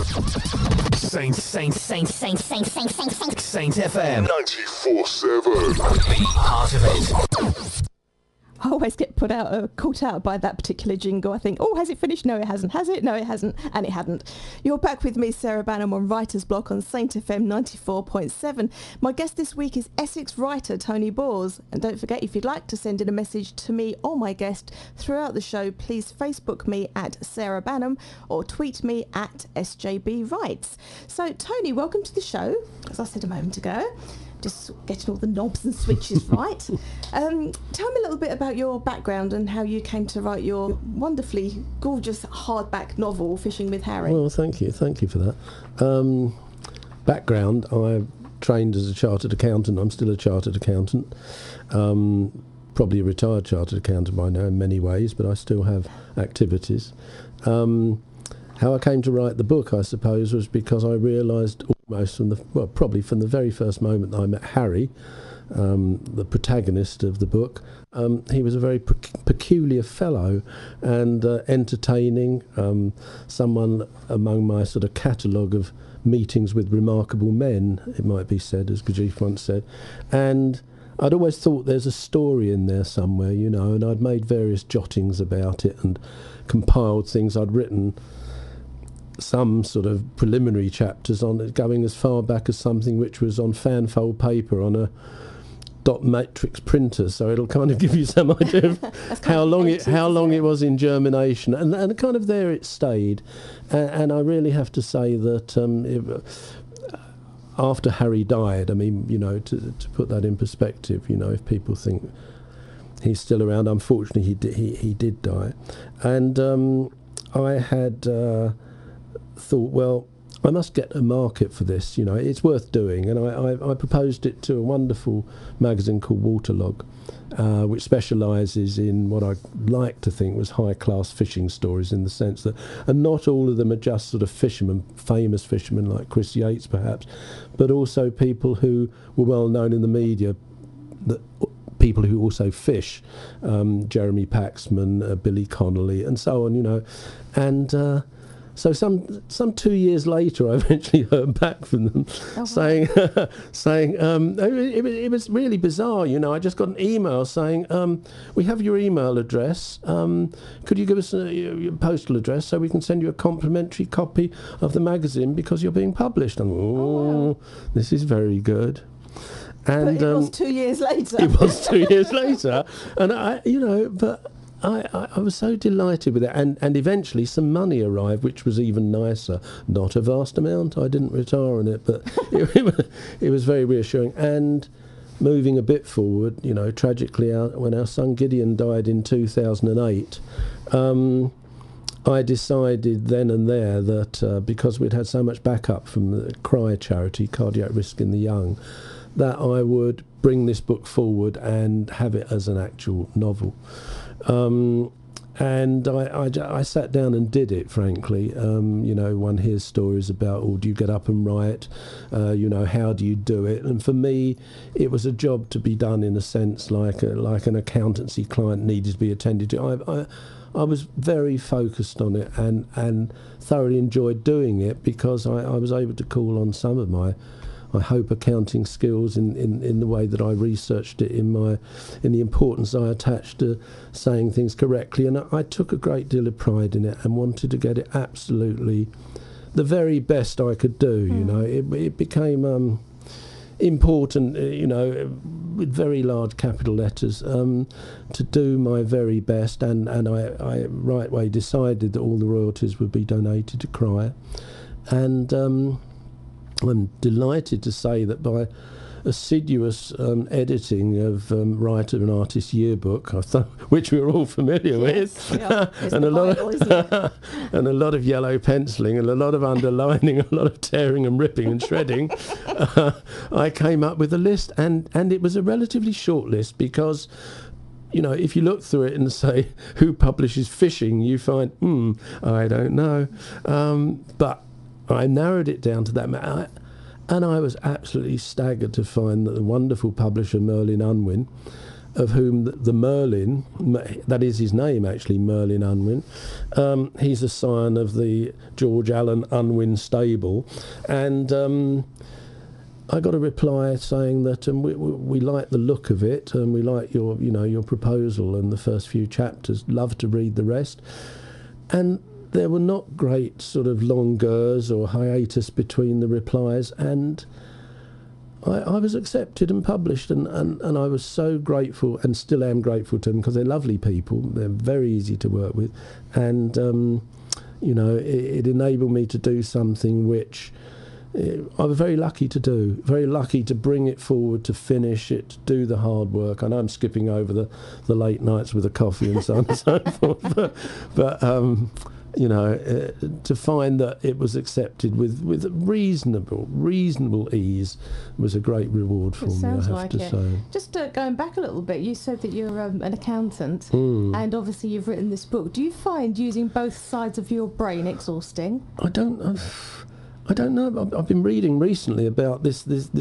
Saint FM 94.7. Be part of it. I always get caught out by that particular jingle. I think, oh, has it finished? No, it hasn't. Has it? No, it hasn't. And it hadn't. You're back with me, Sarah Banham, on Writer's Block on Saint FM 94.7. My guest this week is Essex writer Tony Baws. And don't forget, if you'd like to send in a message to me or my guest throughout the show, please Facebook me at Sarah Banham or tweet me at SJB Writes. So, Tony, welcome to the show. As I said a moment ago, just getting all the knobs and switches right. Tell me a little bit about your background and how you came to write your wonderfully gorgeous hardback novel, Fishing with Harry. Well, thank you for that. Background, I trained as a chartered accountant. I'm still a chartered accountant. Probably a retired chartered accountant by now in many ways, but I still have activities. How I came to write the book, I suppose, was because I realised almost probably from the very first moment that I met Harry, the protagonist of the book, he was a very peculiar fellow and entertaining, someone among my sort of catalogue of meetings with remarkable men, it might be said, as Gurdjieff once said. And I'd always thought there's a story in there somewhere, you know, and I'd made various jottings about it and compiled things I'd written, some sort of preliminary chapters on it, going as far back as something which was on fanfold paper on a dot matrix printer, so it'll kind of give you some idea of how long it was in germination, and kind of there it stayed. And I really have to say that after Harry died, I mean, you know, to put that in perspective, you know, if people think he's still around, unfortunately he did die, and I had thought, well, I must get a market for this, you know, it's worth doing. And I proposed it to a wonderful magazine called Waterlog, which specialises in what I like to think was high-class fishing stories, in the sense that, and not all of them are just sort of fishermen, famous fishermen like Chris Yates perhaps, but also people who were well known in the media, people who also fish, Jeremy Paxman, Billy Connolly, and so on, you know. And so some 2 years later, I eventually heard back from them, saying it was really bizarre. You know, I just got an email saying, we have your email address. Could you give us your postal address so we can send you a complimentary copy of the magazine because you're being published? And wow. This is very good. And but it was 2 years later. It was 2 years later, and I was so delighted with it, and eventually some money arrived, which was even nicer. Not a vast amount, I didn't retire on it, but it was very reassuring. And moving a bit forward, you know, tragically, when our son Gideon died in 2008, I decided then and there that because we'd had so much backup from the CRY charity, Cardiac Risk in the Young, that I would bring this book forward and have it as an actual novel. And I sat down and did it, frankly. You know, one hears stories about, oh, do you get up and write? You know, how do you do it? And for me, it was a job to be done in a sense like an accountancy client needed to be attended to. I was very focused on it and thoroughly enjoyed doing it because I was able to call on some of my, I hope, accounting skills in the way that I researched it, in the importance I attached to saying things correctly, and I took a great deal of pride in it and wanted to get it absolutely the very best I could do. You know, it became important, you know, with very large capital letters, to do my very best, and I right way decided that all the royalties would be donated to CRY, and I'm delighted to say that by assiduous editing of Writer and Artist Yearbook, which we're all familiar with, Yeah, and a lot of yellow penciling and a lot of underlining, a lot of tearing and ripping and shredding, I came up with a list, and it was a relatively short list because, you know, if you look through it and say who publishes fishing, you find, I don't know, but I narrowed it down to that, and I was absolutely staggered to find that the wonderful publisher Merlin Unwin of whom the Merlin, that is his name actually, Merlin Unwin, he's a scion of the George Allen Unwin stable, and I got a reply saying that we like the look of it, and we like your proposal and the first few chapters, love to read the rest. And there were not great sort of longueurs or hiatus between the replies, and I was accepted and published, and I was so grateful, and still am grateful to them, because they're lovely people, they're very easy to work with, and it enabled me to do something which I was very lucky to do, very lucky to bring it forward, to finish it, to do the hard work. I know I'm skipping over the late nights with a coffee and so on and so forth, but to find that it was accepted with reasonable ease was a great reward for me, I have to say. Just going back a little bit, you said that you're an accountant, and obviously you've written this book. Do you find using both sides of your brain exhausting? I don't know. I've been reading recently about this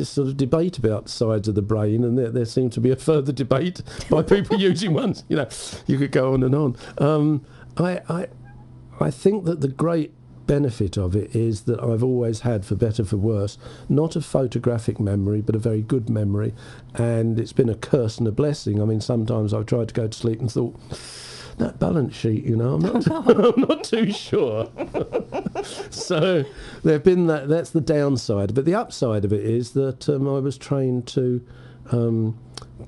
sort of debate about sides of the brain, and there seems to be a further debate by people using ones. You could go on and on. I think that the great benefit of it is that I've always had, for better for worse, not a photographic memory, but a very good memory, and it's been a curse and a blessing. I mean, sometimes I've tried to go to sleep and thought, that balance sheet, I'm not too sure. So there've been that's the downside. But the upside of it is that I was trained to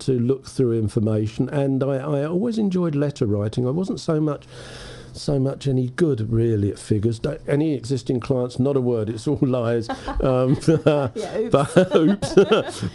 look through information, and I always enjoyed letter writing. I wasn't so much any good really at figures. Any existing clients, not a word, it's all lies. Oops.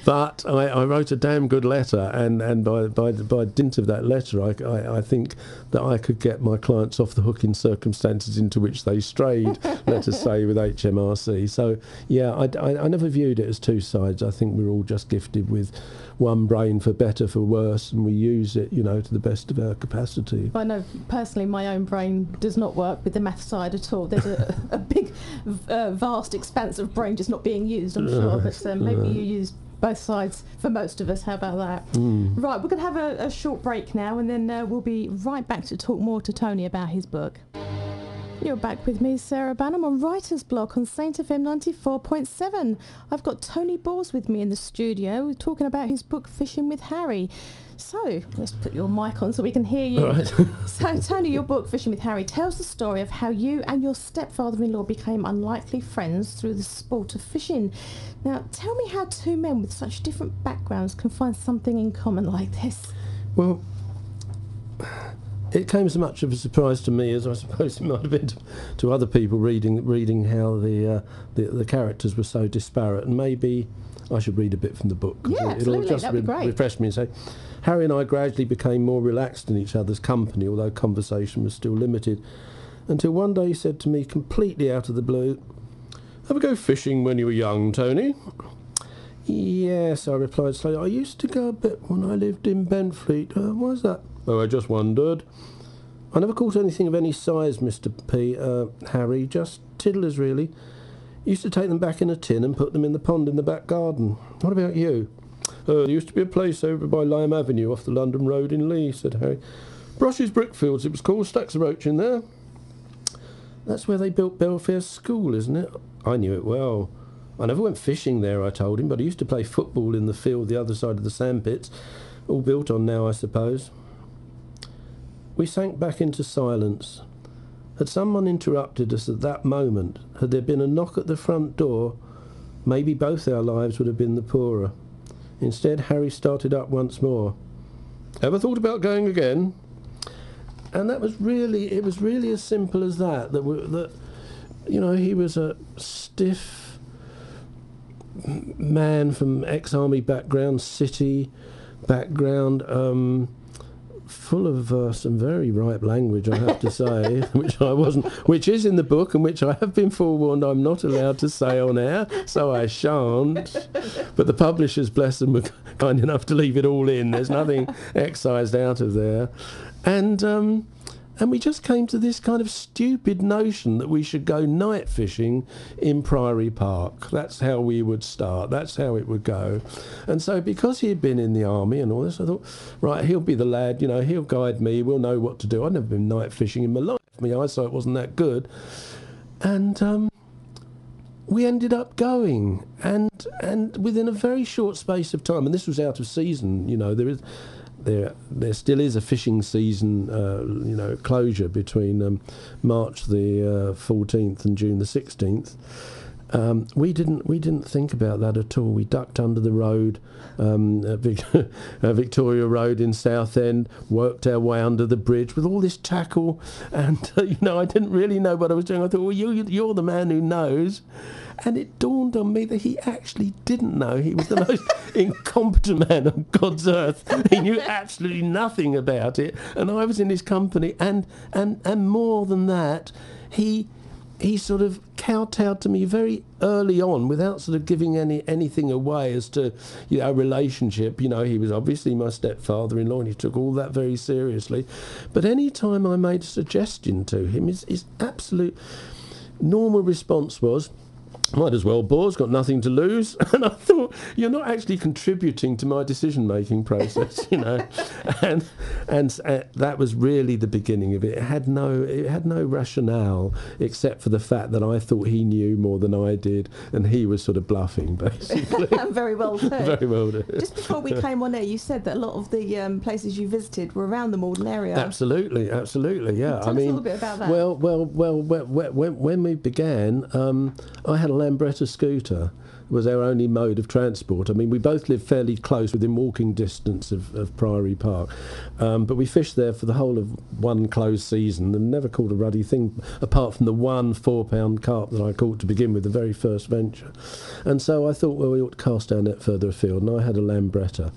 But I wrote a damn good letter, and by dint of that letter, I think that I could get my clients off the hook in circumstances into which they strayed, let us say, with HMRC. So yeah, I never viewed it as two sides. I think we're all just gifted with one brain, for better, for worse, and we use it, to the best of our capacity. I know personally my own brain does not work with the math side at all. There's a big, vast expanse of brain just not being used, I'm sure, but maybe you use both sides for most of us. How about that? Right, we're going to have a short break now, and then we'll be right back to talk more to Tony about his book. You're back with me, Sarah Banham, on Writer's Block on Saint FM 94.7. I've got Tony Baws with me in the studio. We're talking about his book, Fishing with Harry. So, let's put your mic on so we can hear you. Right. So, Tony, your book, Fishing with Harry, tells the story of how you and your stepfather-in-law became unlikely friends through the sport of fishing. Now, tell me how two men with such different backgrounds can find something in common like this. Well, it came as much of a surprise to me as I suppose it might have been to other people reading how the characters were so disparate. And maybe I should read a bit from the book. Yeah, it'll absolutely, just that'd be great. refresh me and say, Harry and I gradually became more relaxed in each other's company, although conversation was still limited, until one day he said to me, completely out of the blue, "Ever go fishing when you were young, Tony?" "Yes," I replied slowly. "I used to go a bit when I lived in Benfleet. Why's that?" "Oh, I just wondered." "I never caught anything of any size, Mr. P. Harry, just tiddlers, really. Used to take them back in a tin and put them in the pond in the back garden. What about you?" "There used to be a place over by Lime Avenue off the London Road in Lee," said Harry. "Brush's Brickfields, it was called. Stacks of roach in there." "That's where they built Belfair School, isn't it?" I knew it well. "I never went fishing there," I told him, "but I used to play football in the field the other side of the sandpits. All built on now, I suppose." We sank back into silence. Had someone interrupted us at that moment, had there been a knock at the front door, maybe both our lives would have been the poorer. Instead, Harry started up once more. "Ever thought about going again?" And it was really as simple as that. He was a stiff man from ex-army background, city background, full of some very ripe language, I have to say, which is in the book, and which I have been forewarned I'm not allowed to say on air, so I shan't. But the publishers, bless them, were kind enough to leave it all in. There's nothing excised out of there. And And we just came to this kind of stupid notion that we should go night fishing in Priory Park. That's how we would start. That's how it would go. And so because he had been in the army and all this, I thought, right, he'll be the lad, you know, he'll guide me, we'll know what to do. I'd never been night fishing in my life. My eyesight wasn't that good. And we ended up going. And within a very short space of time, and this was out of season, you know, there still is a fishing season, closure between March the 14th and June the 16th. We didn't think about that at all. We ducked under the road, Victoria Road in Southend, worked our way under the bridge with all this tackle, and I didn't really know what I was doing. I thought, well, you're the man who knows. And it dawned on me that he actually didn't know. He was the most incompetent man on God's earth. He knew absolutely nothing about it. And I was in his company. And more than that, he sort of kowtowed to me very early on without sort of giving anything away as to our relationship. He was obviously my stepfather-in-law, and he took all that very seriously. But any time I made a suggestion to him, his absolute normal response was, might as well, Baws, got nothing to lose. And I thought, you're not actually contributing to my decision-making process, and that was really the beginning of it. It had no rationale except for the fact that I thought he knew more than I did, and he was sort of bluffing, basically. Very well said. Very well done. Just before we came on air, you said that a lot of the places you visited were around the Malden area. Absolutely, yeah. Tell us a little bit about that. Well, when we began, I had a Lambretta scooter. It was our only mode of transport. I mean, we both lived fairly close, within walking distance of Priory Park, but we fished there for the whole of one closed season and never caught a ruddy thing apart from the one 4-pound carp that I caught to begin with, the very first venture. And so I thought, well, we ought to cast our net further afield, and I had a Lambretta.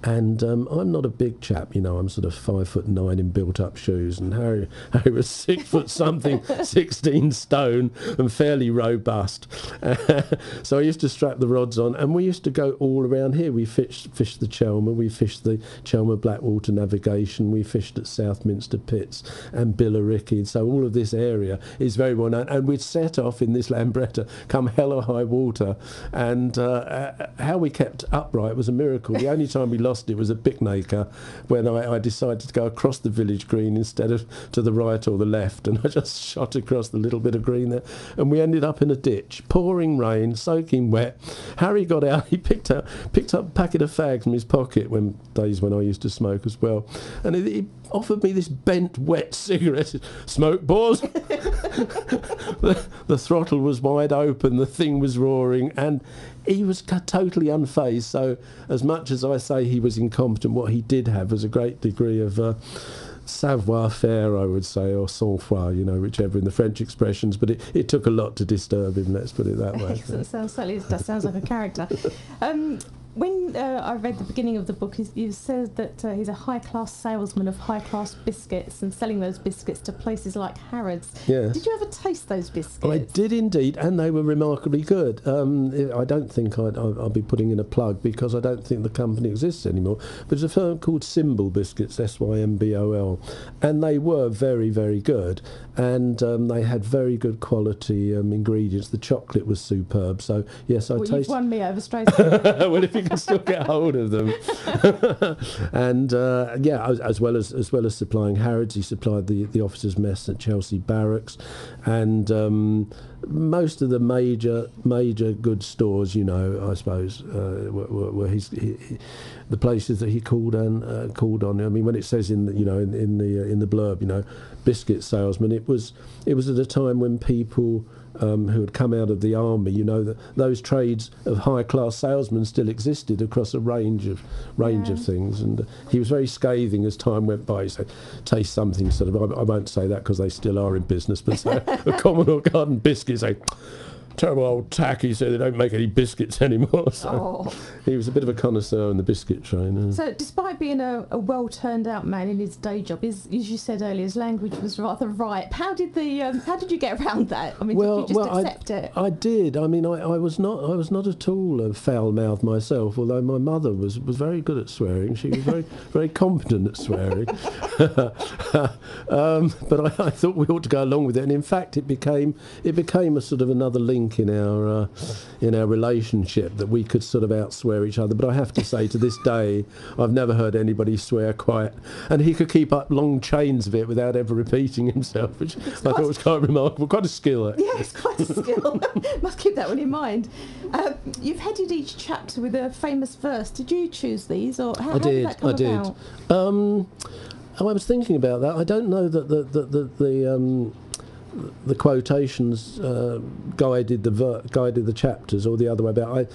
And I'm not a big chap, I'm sort of 5'9" in built-up shoes, and Harry was 6 foot something, 16 stone, and fairly robust. So I used to strap the rods on, and we used to go all around here. We fished the Chelmer, we fished the Chelmer Blackwater Navigation, we fished at Southminster Pits and Billericay. So all of this area is very well known, and we'd set off in this Lambretta, come hell or high water, and how we kept upright was a miracle. The only time we lost it was at Bicknaker, when I decided to go across the village green instead of to the right or the left, and I just shot across the little bit of green there, and we ended up in a ditch, pouring rain, soaking wet. Harry got out, he picked up a packet of fags from his pocket, days when I used to smoke as well, and he offered me this bent wet cigarette. Smoke, Baws. The throttle was wide open, the thing was roaring, and he was totally unfazed. So as much as I say he was incompetent, what he did have was a great degree of savoir-faire, I would say, or sang-froid, whichever in the French expressions, but it took a lot to disturb him, let's put it that way. Excellent. That sounds like a character. When I read the beginning of the book, you said that he's a high-class salesman of high-class biscuits and selling those biscuits to places like Harrods. Yeah. Did you ever taste those biscuits? I did indeed, and they were remarkably good. I don't think I'll be putting in a plug, because I don't think the company exists anymore, but there's a firm called Symbol Biscuits, Symbol, and they were very, very good, and they had very good quality ingredients. The chocolate was superb, so yes, You've won me over straight. Well, if you can still get hold of them. And as well as supplying Harrods, he supplied the officers' mess at Chelsea Barracks, and most of the major goods stores, I suppose, were the places that he called on. I mean, when it says in the blurb, biscuit salesman, it was at a time when people who had come out of the army, those trades of high-class salesmen still existed across a range of things, and he was very scathing as time went by. He said, taste something sort of, I won't say that because they still are in business, but say a Commodore Garden biscuit, say, terrible old tack, he said, they don't make any biscuits anymore. So Oh. he was a bit of a connoisseur in the biscuit trade. So, despite being a well-turned-out man in his day job, as you said earlier, his language was rather ripe. How did you get around that? I mean, did you just accept it? I did. I mean, I was not at all a foul-mouthed myself, although my mother was very good at swearing. She was very very competent at swearing. But I thought we ought to go along with it, and in fact, it became a sort of another link in our relationship, that we could sort of outswear each other. But I have to say, to this day, I've never heard anybody swear quite, and he could keep up long chains of it without ever repeating himself, which I thought was quite remarkable. Quite a skill, actually. Yeah, it's quite a skill. Must keep that one in mind. You've headed each chapter with a famous verse. Did you choose these, or how did that come about? I was thinking about that. I don't know that the quotations guided the chapters, or the other way about.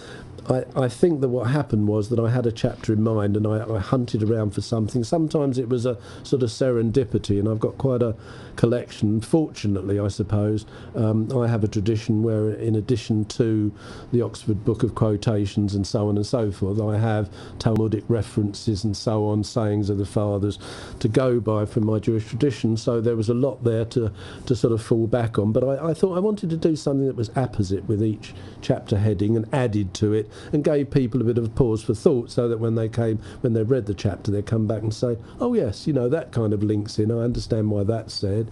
I think that what happened was that I had a chapter in mind, and I hunted around for something. Sometimes it was a sort of serendipity, and I've got quite a collection. Fortunately, I suppose, I have a tradition where, in addition to the Oxford Book of Quotations and so on and so forth, I have Talmudic references and so on, sayings of the fathers, to go by from my Jewish tradition. So there was a lot there to sort of fall back on. But I thought I wanted to do something that was apposite with each chapter heading, and added to it, and gave people a bit of a pause for thought, so that when they read the chapter, they'd come back and say, oh yes, that kind of links in, I understand why that's said.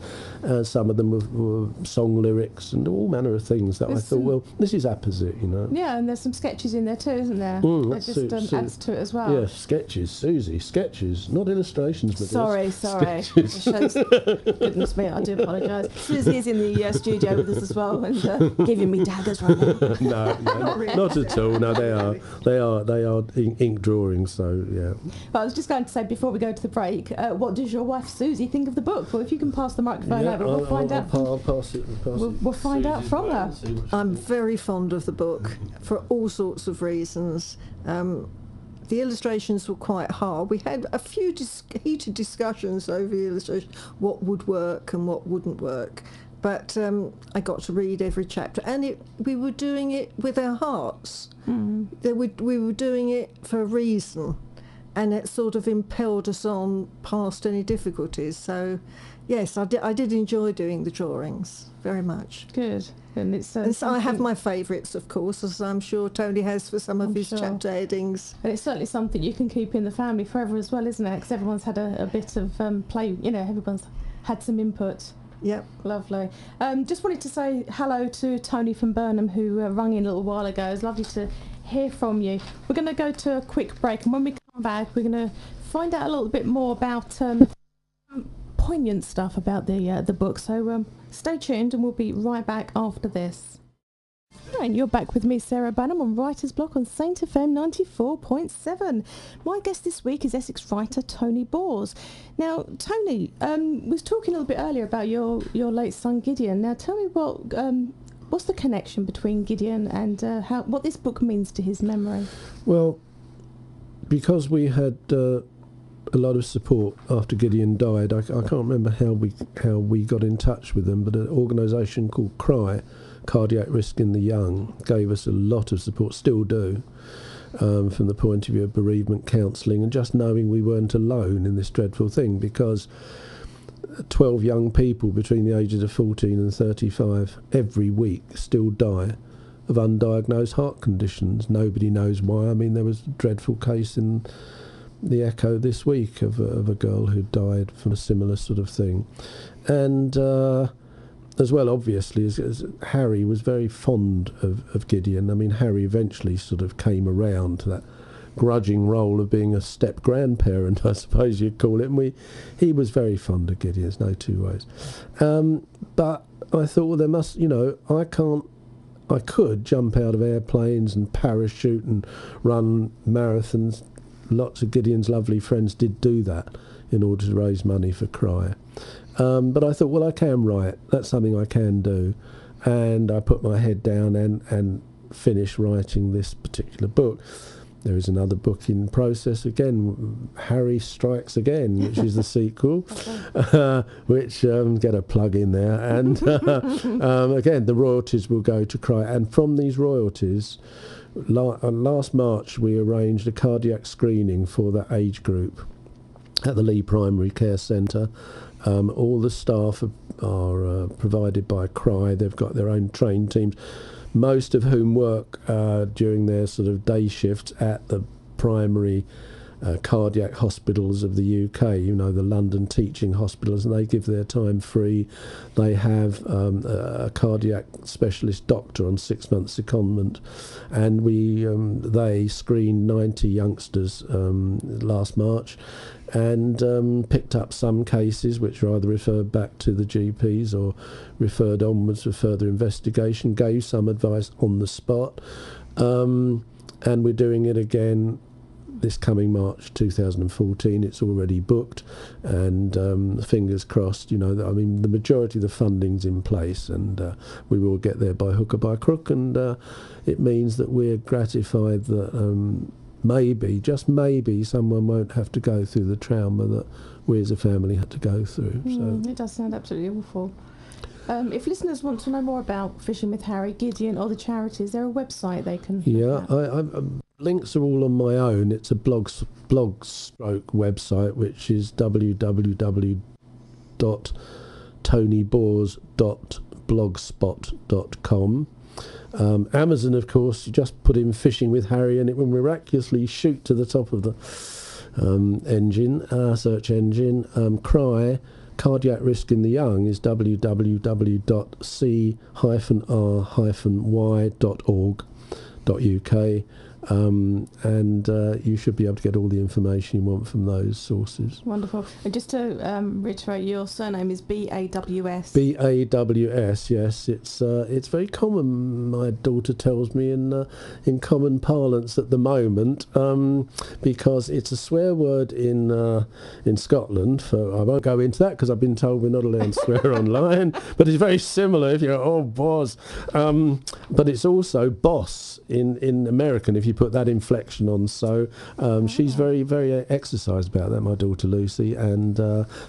Some of them were song lyrics and all manner of things that I thought, well, this is apposite, Yeah, and there's some sketches in there too, isn't there? That just adds to it as well. Yeah, sketches, Susie, sketches, not illustrations. Sorry. Sketches. Goodness me, I do apologise. Susie is in the studio with us as well, and giving me daggers right now. No, not at all. No, they are ink drawings. So yeah. But I was just going to say, before we go to the break, what does your wife Susie think of the book? Well, if you can pass the microphone over, we'll find out. I'll pass it. We'll find out from her. I'm very fond of the book for all sorts of reasons. The illustrations were quite hard. We had a few heated discussions over the illustrations, what would work and what wouldn't work. But I got to read every chapter, and we were doing it with our hearts. We were doing it for a reason, and it sort of impelled us on past any difficulties. So, yes, I did enjoy doing the drawings very much. Good. And so I have my favourites, of course, as I'm sure Tony has for some of his chapter headings. And it's certainly something you can keep in the family forever as well, isn't it? Because everyone's had a bit of play, everyone's had some input. Yep. Lovely. Just wanted to say hello to Tony from Burnham, who rang in a little while ago. It's lovely to hear from you. We're going to go to a quick break, and when we come back, we're going to find out a little bit more about poignant stuff about the book. So stay tuned, and we'll be right back after this. And you're back with me, Sarah Banham, on Writer's Block on Saint FM 94.7. My guest this week is Essex writer Tony Baws. Now, Tony was talking a little bit earlier about your late son Gideon. Now, tell me what's the connection between Gideon and what this book means to his memory? Well, because we had a lot of support after Gideon died, I can't remember how we got in touch with them, but an organisation called CRY, Cardiac Risk in the Young, gave us a lot of support, still do, from the point of view of bereavement counselling, and just knowing we weren't alone in this dreadful thing, because 12 young people between the ages of 14 and 35 every week still die of undiagnosed heart conditions. Nobody knows why. I mean, there was a dreadful case in the Echo this week of a girl who died from a similar sort of thing. And as well, obviously, as Harry was very fond of Gideon. I mean, Harry eventually sort of came around to that grudging role of being a step-grandparent, I suppose you'd call it. And he was very fond of Gideon, there's no two ways. But I thought, well, there must, I could jump out of airplanes and parachute and run marathons. Lots of Gideon's lovely friends did do that in order to raise money for CRY. But I thought, well, I can write. That's something I can do. And I put my head down and finished writing this particular book. There is another book in process again, Harry Strikes Again, which is the sequel, which get a plug in there. And again, the royalties will go to Cry. And from these royalties, last March we arranged a cardiac screening for that age group at the Lee Primary Care Centre. All the staff are provided by Cry. They've got their own trained teams, most of whom work during their sort of day shifts at the primary cardiac hospitals of the UK, the London teaching hospitals, and they give their time free. They have a cardiac specialist doctor on 6 months secondment, and they screened 90 youngsters last March, and picked up some cases which were either referred back to the GPs or referred onwards for further investigation, gave some advice on the spot, and we're doing it again this coming March 2014. It's already booked, and fingers crossed, the majority of the funding's in place, and we will get there by hook or by crook, and it means that we're gratified that maybe, just maybe, someone won't have to go through the trauma that we as a family had to go through. So it does sound absolutely awful. If listeners want to know more about Fishing with Harry, Gideon, or the charities, is there a website they can look at? Links are all on my own. It's a blog stroke website, which is www.tonybaws.blogspot.com. Amazon, of course, you just put in Fishing with Harry and it will miraculously shoot to the top of the search engine. Cry, Cardiac Risk in the Young, is www.c-r-y.org.uk. And you should be able to get all the information you want from those sources. Wonderful. And just to reiterate, your surname is Baws. Baws, yes. It's very common, my daughter tells me, in common parlance at the moment, because it's a swear word in Scotland. I won't go into that because I've been told we're not allowed to swear online, but it's very similar if you're, boss. But it's also boss in American, if you put that inflection on. So she's very, very exercised about that, my daughter Lucy, and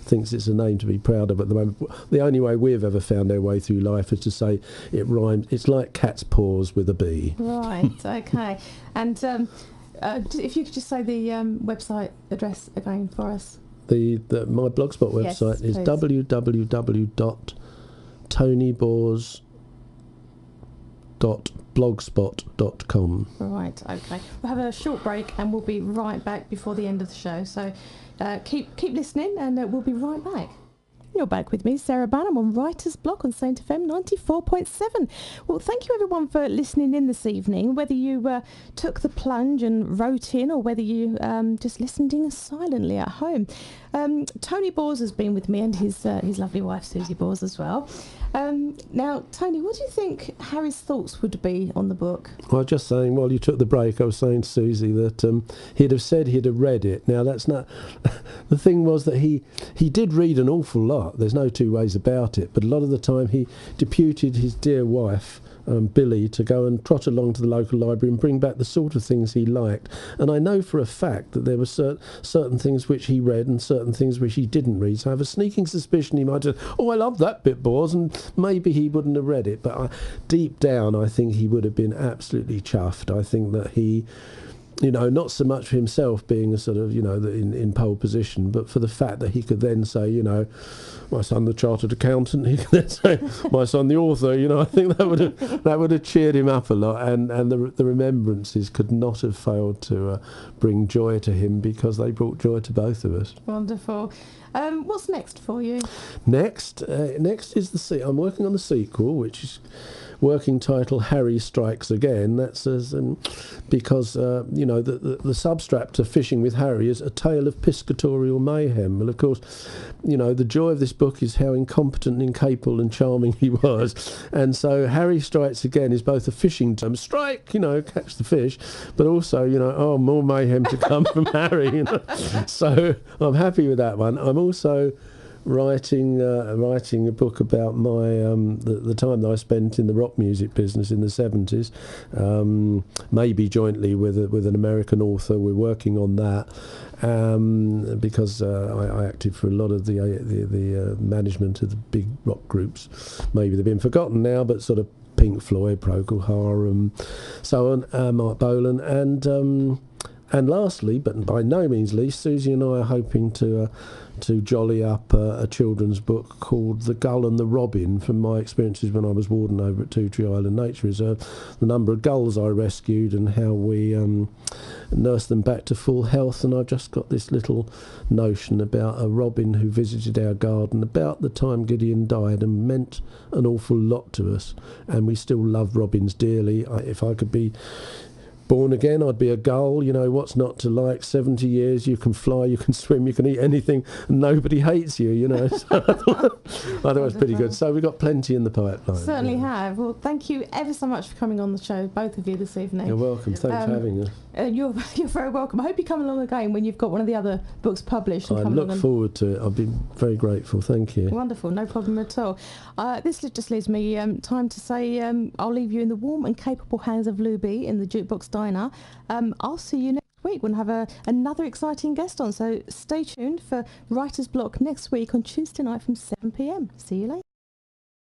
thinks it's a name to be proud of at the moment. The only way we've ever found our way through life is to say it rhymes. It's like cat's paws with a B. Right, okay. And if you could just say the website address again for us. My Blogspot website is www.tonybaws.blogspot.com. Right, okay. We'll have a short break and we'll be right back before the end of the show. So keep listening and we'll be right back. You're back with me, Sarah Banham, on Writer's Block on Saint FM 94.7. Well, thank you everyone for listening in this evening, whether you took the plunge and wrote in or whether you just listened in silently at home. Tony Baws has been with me and his lovely wife Susie Baws as well. Now, Tony, what do you think Harry's thoughts would be on the book? I was just saying, while you took the break, I was saying to Susie that he'd have said he'd have read it. Now, that's not... The thing was that he did read an awful lot. There's no two ways about it. But a lot of the time he deputed his dear wife, Billy, to go and trot along to the local library and bring back the sort of things he liked. And I know for a fact that there were certain things which he read and certain things which he didn't read. So I have a sneaking suspicion he might have, I love that bit, Baws, and maybe he wouldn't have read it. But deep down, I think he would have been absolutely chuffed. I think that he... not so much for himself being a sort of, in pole position, but for the fact that he could then say, my son the chartered accountant, he could then say, my son the author, I think that would have cheered him up a lot, and the remembrances could not have failed to bring joy to him, because they brought joy to both of us. Wonderful. What's next for you? Next is I'm working on the sequel, which is working title Harry Strikes Again. That's because the substrap to Fishing with Harry is a tale of piscatorial mayhem. Well, of course, the joy of this book is how incompetent, incapable and charming he was, and so Harry Strikes Again is both a fishing term, strike, catch the fish, but also more mayhem to come from Harry. So I'm happy with that one. I'm also writing a book about my the time that I spent in the rock music business in the 70s, maybe jointly with an American author. We're working on that because I acted for a lot of the management of the big rock groups. Maybe they've been forgotten now, but sort of Pink Floyd, Procol Harum, so on, Mark Bolan, and lastly, but by no means least, Susie and I are hoping to jolly up a children's book called The Gull and the Robin, from my experiences when I was warden over at Two Tree Island Nature Reserve, the number of gulls I rescued and how we nursed them back to full health. And I've just got this little notion about a robin who visited our garden about the time Gideon died and meant an awful lot to us, and we still love robins dearly. If I could be born again, I'd be a gull. You know, what's not to like? 70 years, you can fly, you can swim, you can eat anything, and nobody hates you, you know. So I thought it was pretty good. So we've got plenty in the pipeline. Certainly have. Well, thank you ever so much for coming on the show, both of you, this evening. You're welcome. Thanks for having us. You're very welcome. I hope you come along again when you've got one of the other books published. And I come look along forward to it. I've been very grateful. Thank you. Wonderful. No problem at all. This just leaves me time to say I'll leave you in the warm and capable hands of Lou B in the Jukebox Diner. I'll see you next week. We'll have another exciting guest on, so stay tuned for Writer's Block next week on Tuesday night from 7 p.m. See you later.